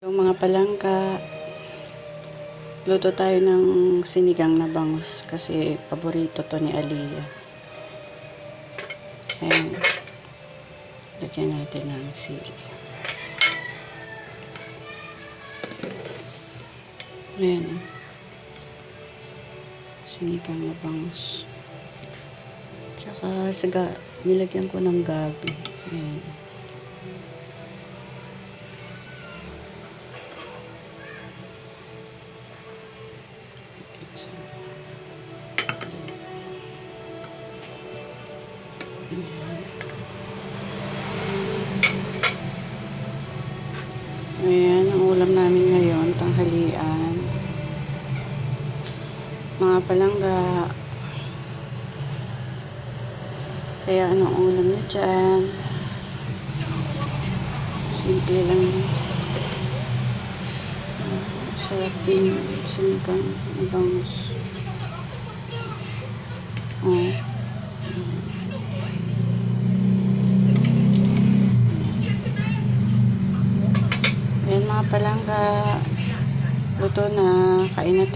Yung mga palangka, luto tayo ng sinigang na bangus kasi paborito to ni Aliyah. Ayan. Lagyan natin ng sili. Ayan. Sinigang na bangus. Tsaka nilagyan ko ng gabi. Ayan. Ayan, ang ulam namin ngayon, tanghalian. Mga palangga. Kaya anong ulam nyo dyan? Simple lang. Sarap din yung sinigang na bangus. Oh. Ayan mga palangga. Luto na. Kain na tayo.